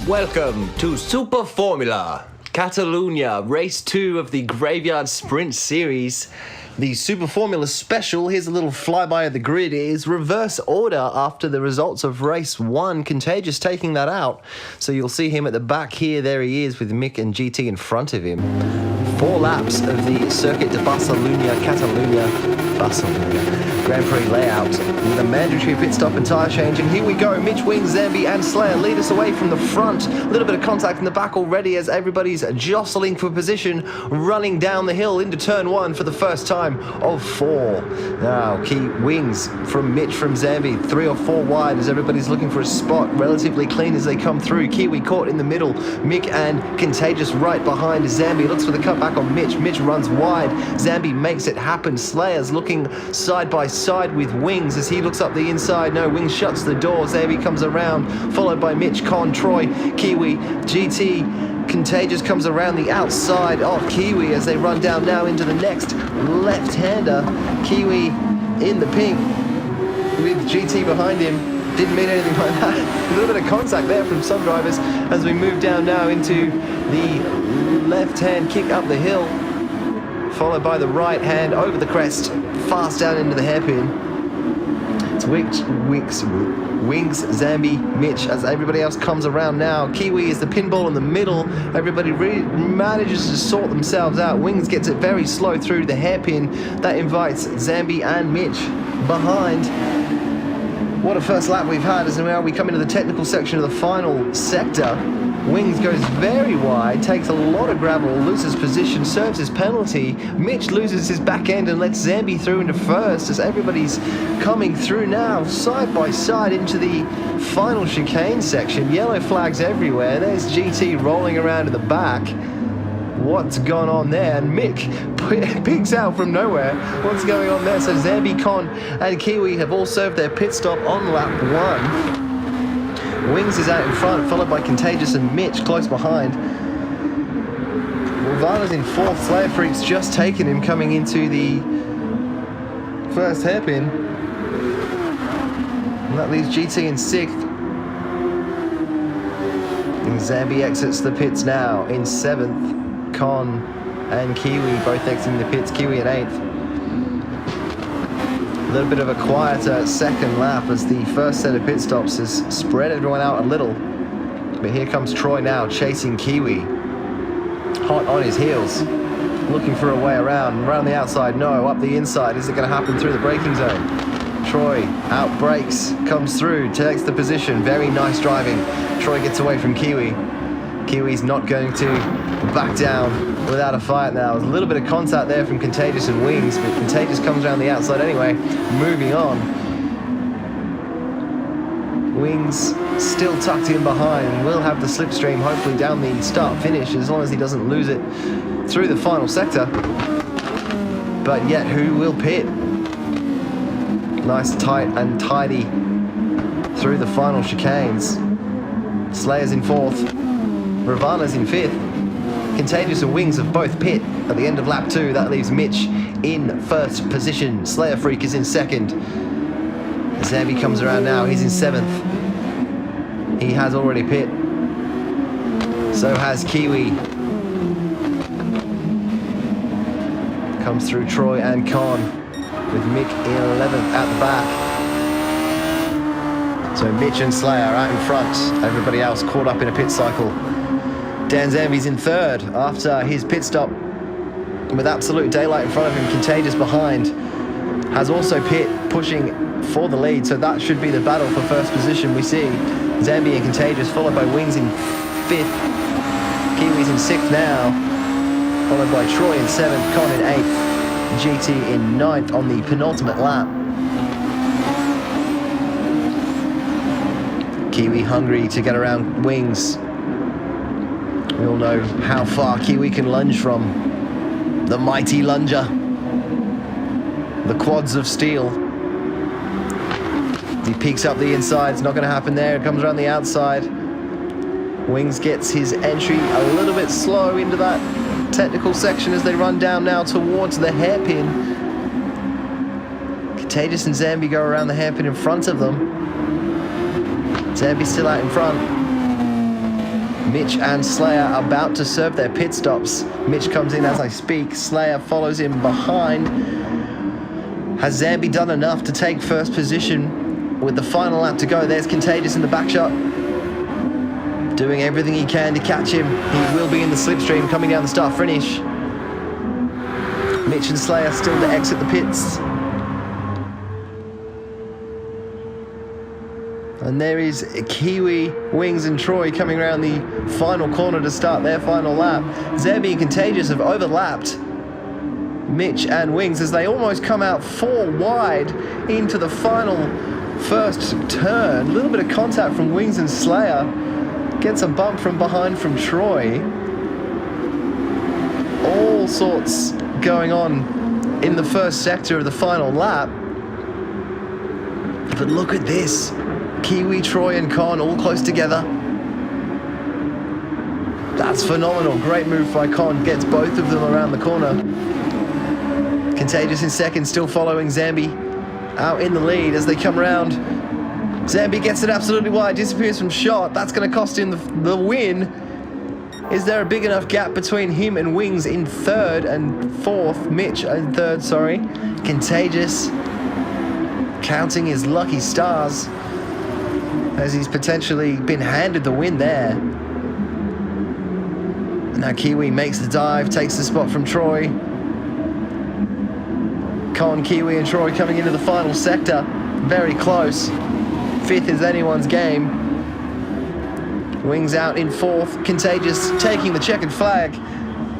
Welcome to Superformula, Catalunya, race 2 of the Graveyard Sprint Series. The Superformula special, here's a little flyby of the grid, is reverse order after the results of race 1. Contagious taking that out. So you'll see him at the back here. There he is with Mick and GT in front of him. 4 laps of the Circuit de Catalunya, Grand Prix layout with a mandatory pit stop and tyre change. And here we go. Mitch, Wings, Zambe and Slayer lead us away from the front. A little bit of contact in the back already as everybody's jostling for position, running down the hill into turn 1 for the first time of 4. Now, key Wings from Mitch from Zambe, 3 or 4 wide as everybody's looking for a spot. Relatively clean as they come through. Kiwi caught in the middle. Mick and Contagious right behind Zambe. Looks for the cutback on Mitch. Mitch runs wide. Zambe makes it happen. Slayer's looking side by side with Wings as he looks up the inside. No, Wings shuts the door. Zambe comes around, followed by Mitch, Con, Troy, Kiwi, GT. Contagious comes around the outside of Kiwi as they run down now into the next left-hander. Kiwi in the pink with GT behind him. Didn't mean anything by that. A little bit of contact there from some drivers as we move down now into the left-hand kick up the hill, followed by the right hand over the crest, fast down into the hairpin. It's Wings, Zambe, Mitch, as everybody else comes around now. Kiwi is the pinball in the middle. Everybody really manages to sort themselves out. Wings gets it very slow through the hairpin. That invites Zambe and Mitch behind. What a first lap we've had as now we come into the technical section of the final sector. Wings goes very wide, takes a lot of gravel, loses position, serves his penalty. Mitch loses his back end and lets Zambe through into first as everybody's coming through now, side by side into the final chicane section. Yellow flags everywhere. There's GT rolling around in the back. What's gone on there? And Mick peeks out from nowhere. What's going on there? So Zambe, Con and Kiwi have all served their pit stop on lap 1. Wings is out in front, followed by Contagious and Mitch close behind. Ravana's in 4th. Slayer Freak's just taken him coming into the first hairpin. And that leaves GT in 6th. And Zambe exits the pits now in 7th. Con and Kiwi both exiting the pits. Kiwi in 8th. A little bit of a quieter second lap as the first set of pit stops has spread everyone out a little. But here comes Troy now chasing Kiwi. Hot on his heels. Looking for a way around. Around the outside, no. Up the inside. Is it going to happen through the braking zone? Troy out brakes, comes through, takes the position. Very nice driving. Troy gets away from Kiwi. Kiwi's not going to back down without a fight now. There's a little bit of contact there from Contagious and Wings, but Contagious comes around the outside anyway. Moving on. Wings still tucked in behind. Will have the slipstream hopefully down the start-finish as long as he doesn't lose it through the final sector. But yet, who will pit? Nice, tight and tidy through the final chicanes. Slayer's in 4th. Ravana's in 5th. Contagious and Wings have both pit at the end of lap 2. That leaves Mitch in 1st position. Slayer Freak is in 2nd. Zambe comes around now. He's in 7th. He has already pit. So has Kiwi. Comes through Troy and Con with Mick in 11th at the back. So Mitch and Slayer out in front. Everybody else caught up in a pit cycle. DanZambe's in 3rd after his pit stop with absolute daylight in front of him. Contagious behind. Has also pit, pushing for the lead. So that should be the battle for 1st position. We see Zambe and Contagious followed by Wings in 5th. Kiwi's in 6th now. Followed by Troy in 7th. Con in 8th. GT in 9th on the penultimate lap. Kiwi hungry to get around Wings. We all know how far Kiwi can lunge from. The mighty lunger. The quads of steel. He peeks up the inside. It's not going to happen there. It comes around the outside. Wings gets his entry a little bit slow into that technical section as they run down now towards the hairpin. Contagious and Zambe go around the hairpin in front of them. Zambe's still out in front. Mitch and Slayer about to serve their pit stops. Mitch comes in as I speak. Slayer follows him behind. Has Zambe done enough to take first position with the final lap to go? There's Contagious in the back shot, doing everything he can to catch him. He will be in the slipstream coming down the start finish. Mitch and Slayer still to exit the pits. And there is Kiwi, Wings and Troy coming around the final corner to start their final lap. Zambe and Contagious have overlapped Mitch and Wings as they almost come out 4 wide into the final first turn. A little bit of contact from Wings and Slayer. Gets a bump from behind from Troy. All sorts going on in the first sector of the final lap. But look at this. Kiwi, Troy and Con all close together. That's phenomenal. Great move by Con. Gets both of them around the corner. Contagious in second, still following Zambe out in the lead as they come around. Zambe gets it absolutely wide, disappears from shot. That's going to cost him the win. Is there a big enough gap between him and Wings in third and fourth? Mitch in third, sorry. Contagious counting his lucky stars as he's potentially been handed the win there. Now Kiwi makes the dive, takes the spot from Troy. Con, Kiwi and Troy coming into the final sector. Very close. Fifth is anyone's game. Wings out in fourth. Contagious taking the checkered flag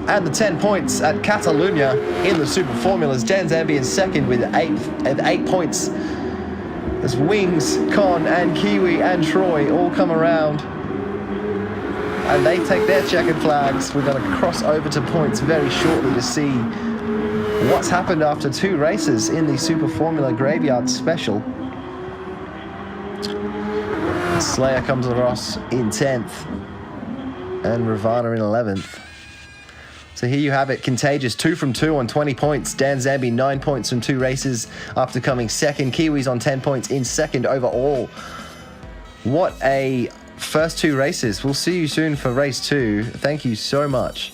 and the 10 points at Catalunya in the Superformulas. DanZambe in second with 8 points. As Wings, Con and Kiwi and Troy all come around and they take their checkered flags. We're going to cross over to points very shortly to see what's happened after 2 races in the Superformula Graveyard Special. Slayer comes across in 10th and Ravana in 11th. So here you have it. Contagious 2 from 2 on 20 points. DanZambe 9 points from 2 races after coming second. Kiwis on 10 points in second overall. What a first 2 races. We'll see you soon for race 2. Thank you so much.